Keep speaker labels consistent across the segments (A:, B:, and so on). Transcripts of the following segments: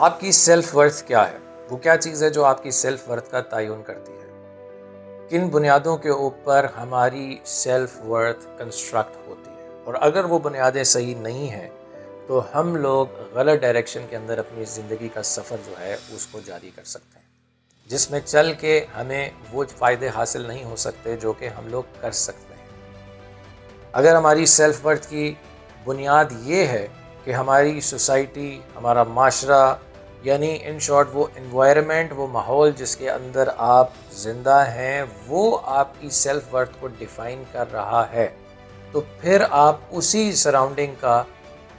A: آپ کی self worth کیا ہے؟ وہ کیا چیز ہے جو آپ کی سیلف ورتھ کا تعین کرتی ہے؟ کن بنیادوں کے اوپر ہماری سیلف ورتھ کنسٹرکٹ ہوتی ہے؟ اور اگر وہ بنیادیں صحیح نہیں ہیں تو ہم لوگ غلط ڈائریکشن کے اندر اپنی زندگی کا سفر جو ہے اس کو جاری کر سکتے ہیں، جس میں چل کے ہمیں وہ فائدے حاصل نہیں ہو سکتے جو کہ ہم لوگ کر سکتے ہیں۔ اگر ہماری سیلف ورتھ کی بنیاد یہ ہے کہ ہماری سوسائٹی، ہمارا معاشرہ، یعنی ان شارٹ وہ انوائرمنٹ، وہ ماحول جس کے اندر آپ زندہ ہیں، وہ آپ کی سیلف ورتھ کو ڈیفائن کر رہا ہے، تو پھر آپ اسی سراؤنڈنگ کا،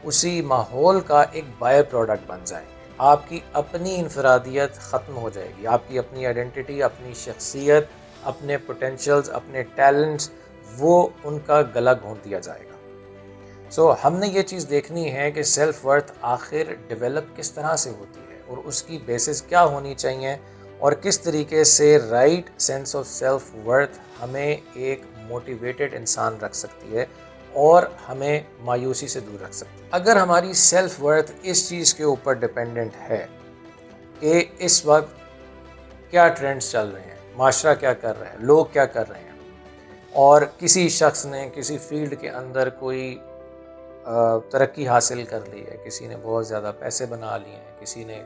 A: اسی ماحول کا ایک بائی پروڈکٹ بن جائیں گے۔ آپ کی اپنی انفرادیت ختم ہو جائے گی، آپ کی اپنی آئیڈینٹی، اپنی شخصیت، اپنے پوٹینشلز، اپنے ٹیلنٹس، وہ ان کا گلا گھونٹ دیا جائے گا۔ ہم نے یہ چیز دیکھنی ہے کہ سیلف ورتھ آخر ڈیولپ کس طرح سے ہوتی ہے اور اس کی بیسس کیا ہونی چاہیے، اور کس طریقے سے right sense of self worth ہمیں ایک موٹیویٹڈ انسان رکھ سکتی ہے اور ہمیں مایوسی سے دور رکھ سکتی ہے۔ اگر ہماری سیلف ورتھ اس چیز کے اوپر ڈیپینڈنٹ ہے کہ اس وقت کیا ٹرینڈز چل رہے ہیں، معاشرہ کیا کر رہا ہے، لوگ کیا کر رہے ہیں، اور کسی شخص نے کسی فیلڈ کے اندر کوئی ترقی حاصل کر لی ہے، کسی نے بہت زیادہ پیسے بنا لیے ہیں، کسی نے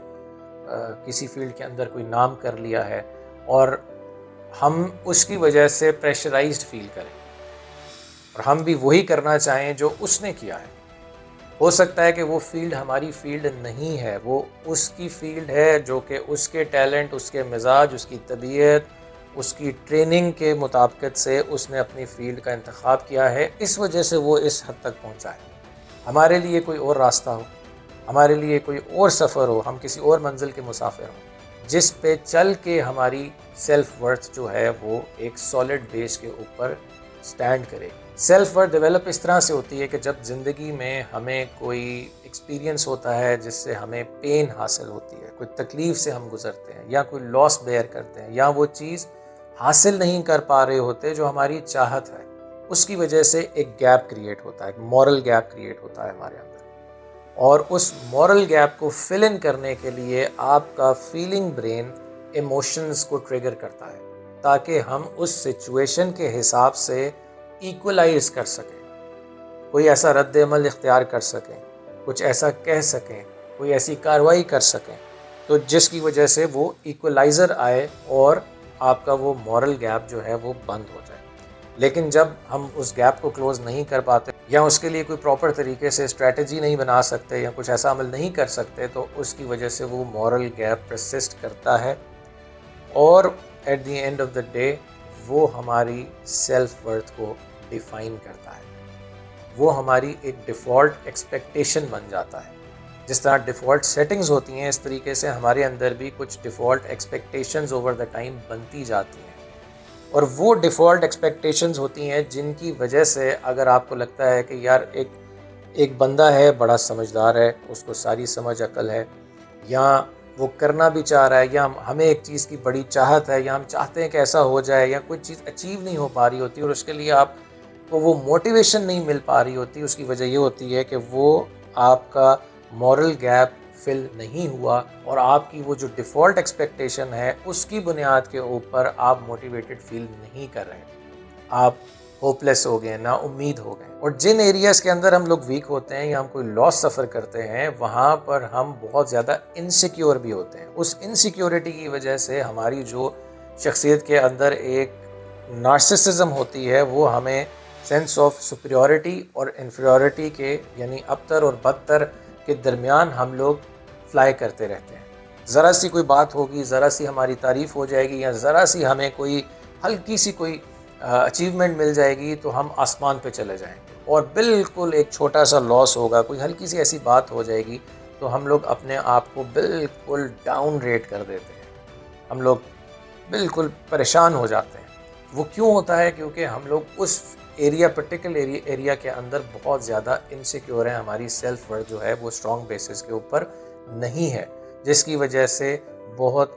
A: کسی فیلڈ کے اندر کوئی نام کر لیا ہے، اور ہم اس کی وجہ سے پریشرائزڈ فیل کریں اور ہم بھی وہی کرنا چاہیں جو اس نے کیا ہے۔ ہو سکتا ہے کہ وہ فیلڈ ہماری فیلڈ نہیں ہے، وہ اس کی فیلڈ ہے جو کہ اس کے ٹیلنٹ، اس کے مزاج، اس کی طبیعت، اس کی ٹریننگ کے مطابقت سے اس نے اپنی فیلڈ کا انتخاب کیا ہے، اس وجہ سے وہ اس حد تک پہنچا ہے۔ ہمارے لیے کوئی اور راستہ ہو، ہمارے لیے کوئی اور سفر ہو، ہم کسی اور منزل کے مسافر ہوں، جس پہ چل کے ہماری سیلف ورتھ جو ہے وہ ایک سالڈ بیس کے اوپر سٹینڈ کرے۔ سیلف ورتھ ڈیولپ اس طرح سے ہوتی ہے کہ جب زندگی میں ہمیں کوئی ایکسپیرینس ہوتا ہے جس سے ہمیں پین حاصل ہوتی ہے، کوئی تکلیف سے ہم گزرتے ہیں، یا کوئی لاس بیئر کرتے ہیں، یا وہ چیز حاصل نہیں کر پا رہے ہوتے جو ہماری چاہت ہے، اس کی وجہ سے ایک گیپ کریٹ ہوتا ہے، ایک مورل گیپ کریٹ ہوتا ہے ہمارے اندر، اور اس مورل گیپ کو فل ان کرنے کے لیے آپ کا فیلنگ برین ایموشنز کو ٹریگر کرتا ہے تاکہ ہم اس سچویشن کے حساب سے ایکولائز کر سکیں، کوئی ایسا رد عمل اختیار کر سکیں، کچھ ایسا کہہ سکیں، کوئی ایسی کارروائی کر سکیں تو جس کی وجہ سے وہ ایکولائزر آئے اور آپ کا وہ مورل گیپ جو ہے وہ بند ہو جائے۔ لیکن جب ہم اس گیپ کو کلوز نہیں کر پاتے یا اس کے لیے کوئی پراپر طریقے سے اسٹریٹجی نہیں بنا سکتے یا کچھ ایسا عمل نہیں کر سکتے تو اس کی وجہ سے وہ مورل گیپ پرسسٹ کرتا ہے، اور at the end of the day وہ ہماری سیلف ورتھ کو ڈیفائن کرتا ہے، وہ ہماری ایک ڈیفالٹ ایکسپیکٹیشن بن جاتا ہے۔ جس طرح ڈیفالٹ سیٹنگز ہوتی ہیں، اس طریقے سے ہمارے اندر بھی کچھ default expectations over the time بنتی جاتی ہیں، اور وہ ڈیفالٹ ایکسپیکٹیشنز ہوتی ہیں جن کی وجہ سے اگر آپ کو لگتا ہے کہ یار ایک بندہ ہے بڑا سمجھدار ہے، اس کو ساری سمجھ عقل ہے، یا وہ کرنا بھی چاہ رہا ہے، یا ہمیں ایک چیز کی بڑی چاہت ہے، یا ہم چاہتے ہیں کہ ایسا ہو جائے، یا کوئی چیز اچیو نہیں ہو پا رہی ہوتی اور اس کے لیے آپ کو وہ موٹیویشن نہیں مل پا رہی ہوتی، اس کی وجہ یہ ہوتی ہے کہ وہ آپ کا مورل گیپ فل نہیں ہوا، اور آپ کی وہ جو ڈیفالٹ ایکسپیکٹیشن ہے اس کی بنیاد کے اوپر آپ موٹیویٹڈ فیل نہیں کر رہے، آپ ہوپلیس ہو گئے، نا امید ہو گئے۔ اور جن ایریاز کے اندر ہم لوگ ویک ہوتے ہیں یا ہم کوئی لاس سفر کرتے ہیں، وہاں پر ہم بہت زیادہ انسیکیور بھی ہوتے ہیں۔ اس انسیکیورٹی کی وجہ سے ہماری جو شخصیت کے اندر ایک نارسسزم ہوتی ہے، وہ ہمیں سینس آف سپیریورٹی اور انفیریورٹی کے، یعنی ابتر اور بدتر کے درمیان ہم لوگ فلائی کرتے رہتے ہیں۔ ذرا سی کوئی بات ہوگی، ذرا سی ہماری تعریف ہو جائے گی، یا ذرا سی ہمیں کوئی ہلکی سی کوئی اچیومنٹ مل جائے گی تو ہم آسمان پہ چلے جائیں گے، اور بالکل ایک چھوٹا سا لاس ہوگا، کوئی ہلکی سی ایسی بات ہو جائے گی تو ہم لوگ اپنے آپ کو بالکل ڈاؤن ریٹ کر دیتے ہیں، ہم لوگ بالکل پریشان ہو جاتے ہیں۔ وہ کیوں ہوتا ہے؟ کیونکہ ہم لوگ اس پرٹیکولر ایریا کے اندر بہت زیادہ انسیکیور ہیں، ہماری سیلف ورتھ جو ہے وہ اسٹرانگ بیسس کے اوپر نہیں ہے، جس کی وجہ سے بہت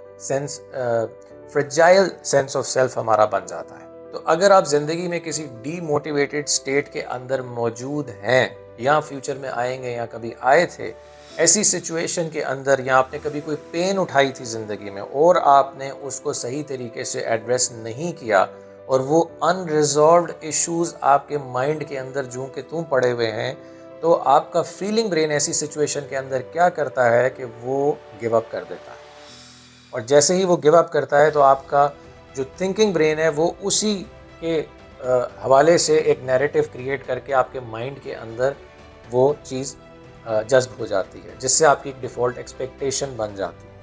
A: فریجائل سینس آف سیلف ہمارا بن جاتا ہے۔ تو اگر آپ زندگی میں کسی ڈی موٹیویٹڈ سٹیٹ کے اندر موجود ہیں، یا فیوچر میں آئیں گے یا کبھی آئے تھے، ایسی سچویشن کے اندر یا آپ نے کبھی کوئی پین اٹھائی تھی زندگی میں اور آپ نے اس کو صحیح طریقے سے ایڈریس نہیں کیا اور وہ انریزالوڈ ایشوز آپ کے مائنڈ کے اندر جوں کہ توں پڑے ہوئے ہیں، تو آپ کا فیلنگ برین ایسی سچویشن کے اندر کیا کرتا ہے کہ وہ گیو اپ کر دیتا ہے، اور جیسے ہی وہ گیو اپ کرتا ہے تو آپ کا جو تھنکنگ برین ہے وہ اسی کے حوالے سے ایک نیریٹو کریٹ کر کے آپ کے مائنڈ کے اندر وہ چیز جذب ہو جاتی ہے، جس سے آپ کی ایک ڈیفالٹ ایکسپیکٹیشن بن جاتی ہے،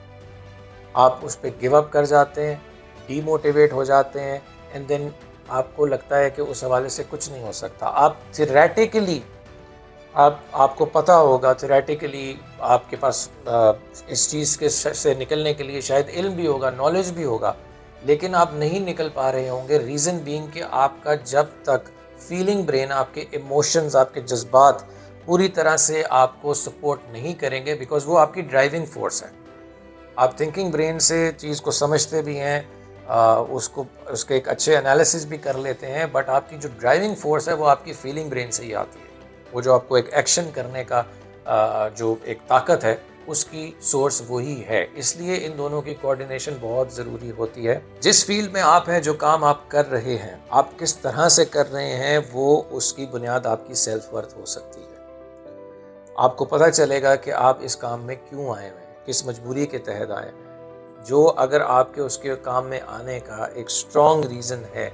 A: آپ اس پہ گیو اپ کر جاتے ہیں، ڈی موٹیویٹ ہو جاتے ہیں، اینڈ دین آپ کو لگتا ہے کہ اس حوالے سے کچھ نہیں ہو سکتا۔ آپ تھیوریٹیکلی آپ کو پتہ ہوگا، تھیوریٹیکلی آپ کے پاس اس چیز کے سے نکلنے کے لیے شاید علم بھی ہوگا، نالج بھی ہوگا، لیکن آپ نہیں نکل پا رہے ہوں گے، ریزن بینگ کہ آپ کا جب تک فیلنگ برین، آپ کے ایموشنز، آپ کے جذبات پوری طرح سے آپ کو سپورٹ نہیں کریں گے، بیکاز وہ آپ کی ڈرائیونگ فورس ہے۔ آپ تھنکنگ برین سے چیز کو سمجھتے بھی ہیں، اس کے ایک اچھے انالیسس بھی کر لیتے ہیں، بٹ آپ کی جو ڈرائیونگ فورس ہے وہ آپ کی فیلنگ برین سے ہی آتی ہے۔ وہ جو آپ کو ایک ایکشن کرنے کا جو ایک طاقت ہے، اس کی سورس وہی ہے۔ اس لیے ان دونوں کی کوآرڈینیشن بہت ضروری ہوتی ہے۔ جس فیلڈ میں آپ ہیں، جو کام آپ کر رہے ہیں، آپ کس طرح سے کر رہے ہیں، وہ اس کی بنیاد آپ کی سیلف ورتھ ہو سکتی ہے۔ آپ کو پتہ چلے گا کہ آپ اس کام میں کیوں آئے ہوئے ہیں، کس مجبوری کے تحت آئے ہوئے ہیں۔ جو اگر آپ کے اس کے کام میں آنے کا ایک اسٹرانگ ریزن ہے،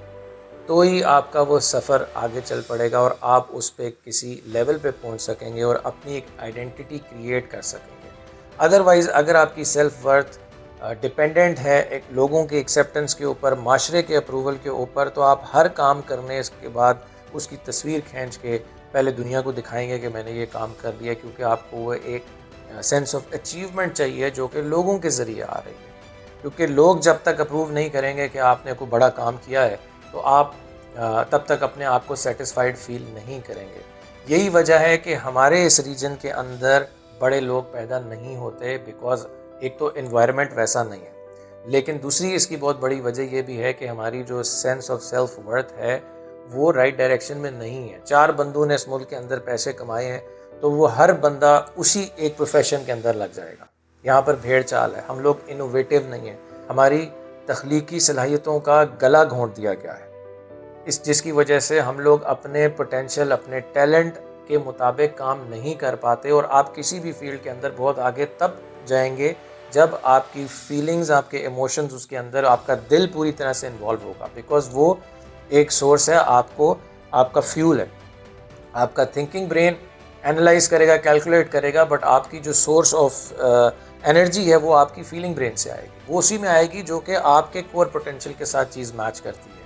A: تو ہی آپ کا وہ سفر آگے چل پڑے گا اور آپ اس پہ کسی لیول پہ پہنچ سکیں گے اور اپنی ایک آئیڈینٹی کریٹ کر سکیں گے۔ ادروائز اگر آپ کی سیلف ورتھ ڈپینڈنٹ ہے ایک لوگوں کی ایکسیپٹنس کے اوپر، معاشرے کے اپروول کے اوپر، تو آپ ہر کام کرنے اس کے بعد اس کی تصویر کھینچ کے پہلے دنیا کو دکھائیں گے کہ میں نے یہ کام کر لیا، کیونکہ آپ کو وہ ایک سینس آف اچیومنٹ چاہیے جو کہ لوگوں کے ذریعے آ رہی ہے۔ کیونکہ لوگ جب تک اپروو نہیں کریں گے کہ آپ نے کوئی بڑا کام کیا ہے، تو آپ تب تک اپنے آپ کو سیٹسفائیڈ فیل نہیں کریں گے۔ یہی وجہ ہے کہ ہمارے اس ریجن کے اندر بڑے لوگ پیدا نہیں ہوتے، بیکاز ایک تو انوائرمنٹ ویسا نہیں ہے، لیکن دوسری اس کی بہت بڑی وجہ یہ بھی ہے کہ ہماری جو سینس آف سیلف ورتھ ہے وہ رائٹ ڈائریکشن میں نہیں ہے۔ 4 بندوں نے اس ملک کے اندر پیسے کمائے ہیں، تو وہ ہر بندہ اسی ایک پروفیشن کے اندر لگ جائے گا۔ یہاں پر بھیڑ چال ہے، ہم لوگ انوویٹو نہیں ہیں، ہماری تخلیقی صلاحیتوں کا گلا گھونٹ دیا گیا ہے، جس کی وجہ سے ہم لوگ اپنے پوٹینشیل، اپنے ٹیلنٹ کے مطابق کام نہیں کر پاتے۔ اور آپ کسی بھی فیلڈ کے اندر بہت آگے تب جائیں گے جب آپ کی فیلنگز، آپ کے ایموشنز، اس کے اندر آپ کا دل پوری طرح سے انوالو ہوگا، بیکاز وہ ایک سورس ہے، آپ کا فیول ہے۔ آپ کا تھنکنگ برین اینالائز کرے گا، کیلکولیٹ کرے گا، بٹ آپ کی جو سورس آف انرجی ہے وہ آپ کی فیلنگ برین سے آئے گی، وہ اسی میں آئے گی جو کہ آپ کے کور پوٹینشیل کے ساتھ چیز میچ کرتی ہے۔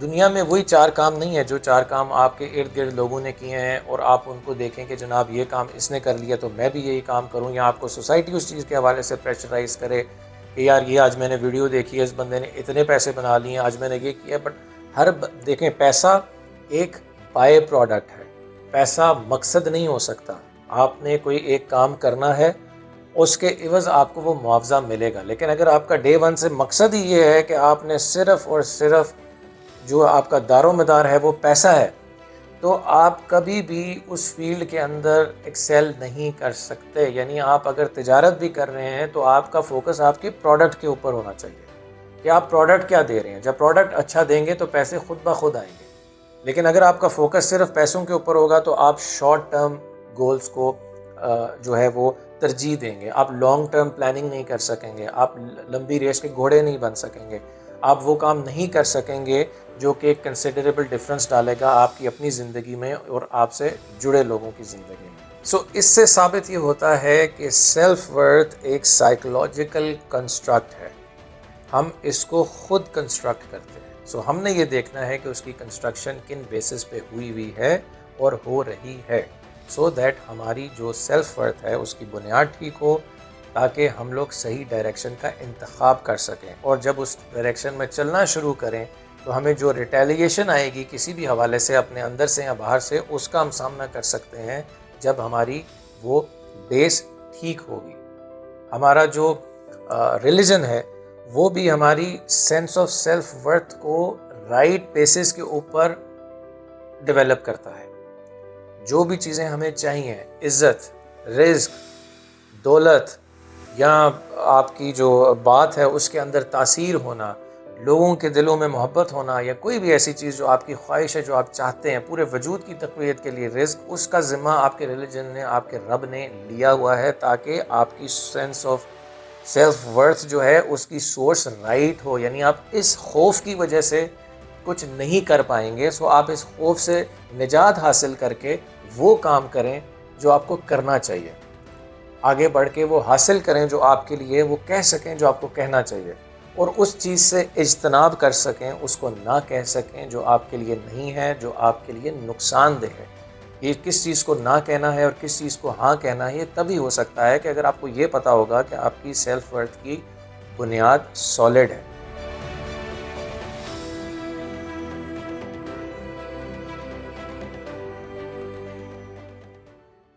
A: دنیا میں وہی 4 کام نہیں ہے جو 4 کام آپ کے ارد گرد لوگوں نے کیے ہیں اور آپ ان کو دیکھیں کہ جناب یہ کام اس نے کر لیا تو میں بھی یہی کام کروں، یا آپ کو سوسائٹی اس چیز کے حوالے سے پریشرائز کرے کہ یار یہ آج میں نے ویڈیو دیکھی ہے، اس بندے نے اتنے پیسے بنا لیے ہیں، آج میں نے یہ کیا۔ بٹ دیکھیں، پیسہ ایک بائی پروڈکٹ ہے، پیسہ مقصد نہیں ہو سکتا۔ آپ نے کوئی ایک کام کرنا ہے، اس کے عوض آپ کو وہ معاوضہ ملے گا، لیکن اگر آپ کا ڈے 1 سے مقصد ہی یہ ہے کہ آپ نے صرف اور صرف جو آپ کا دار و مدار ہے وہ پیسہ ہے، تو آپ کبھی بھی اس فیلڈ کے اندر ایکسیل نہیں کر سکتے۔ یعنی آپ اگر تجارت بھی کر رہے ہیں تو آپ کا فوکس آپ کے پروڈکٹ کے اوپر ہونا چاہیے کہ آپ پروڈکٹ کیا دے رہے ہیں۔ جب پروڈکٹ اچھا دیں گے تو پیسے خود بخود آئیں گے، لیکن اگر آپ کا فوکس صرف پیسوں کے اوپر ہوگا تو آپ شارٹ ٹرم گولز کو جو ہے وہ ترجیح دیں گے، آپ لانگ ٹرم پلاننگ نہیں کر سکیں گے، آپ لمبی ریس کے گھوڑے نہیں بن سکیں گے، آپ وہ کام نہیں کر سکیں گے جو کہ ایک کنسیڈریبل ڈفرنس ڈالے گا آپ کی اپنی زندگی میں اور آپ سے جڑے لوگوں کی زندگی میں۔ اس سے ثابت یہ ہوتا ہے کہ سیلف ورتھ ایک سائیکولوجیکل کنسٹرکٹ ہے، ہم اس کو خود کنسٹرکٹ کرتے ہیں۔ ہم نے یہ دیکھنا ہے کہ اس کی کنسٹرکشن کن بیسس پہ ہوئی ہے اور ہو رہی ہے، دیٹ ہماری جو سیلف ورتھ ہے اس کی بنیاد ٹھیک ہو، تاکہ ہم لوگ صحیح ڈائریکشن کا انتخاب کر سکیں، اور جب اس ڈائریکشن میں چلنا شروع کریں تو ہمیں جو ریٹیلیشن آئے گی کسی بھی حوالے سے، اپنے اندر سے یا باہر سے، اس کا ہم سامنا کر سکتے ہیں جب ہماری وہ بیس ٹھیک ہوگی۔ ہمارا جو ریلیجن ہے وہ بھی ہماری سینس آف سیلف ورتھ کو رائٹ بیسس کے اوپر ڈیولپ کرتا ہے۔ جو بھی چیزیں ہمیں چاہیے، عزت، رزق، دولت یا آپ کی جو بات ہے اس کے اندر تاثیر ہونا، لوگوں کے دلوں میں محبت ہونا، یا کوئی بھی ایسی چیز جو آپ کی خواہش ہے، جو آپ چاہتے ہیں پورے وجود کی تقویت کے لیے رزق، اس کا ذمہ آپ کے ریلیجن نے، آپ کے رب نے لیا ہوا ہے، تاکہ آپ کی سینس آف سیلف ورتھ جو ہے اس کی سورس رائٹ ہو. یعنی آپ اس خوف کی وجہ سے کچھ نہیں کر پائیں گے، سو آپ اس خوف سے نجات حاصل کر کے وہ کام کریں جو آپ کو کرنا چاہیے، آگے بڑھ کے وہ حاصل کریں جو آپ کے لیے، وہ کہہ سکیں جو آپ کو کہنا چاہیے، اور اس چیز سے اجتناب کر سکیں، اس کو نہ کہہ سکیں جو آپ کے لیے نہیں ہے، جو آپ کے لیے نقصان دہ ہے. یہ کس چیز کو نہ کہنا ہے اور کس چیز کو ہاں کہنا ہے، یہ تبھی ہو سکتا ہے کہ اگر آپ کو یہ پتہ ہوگا کہ آپ کی سیلف ورتھ کی بنیاد سالڈ ہے.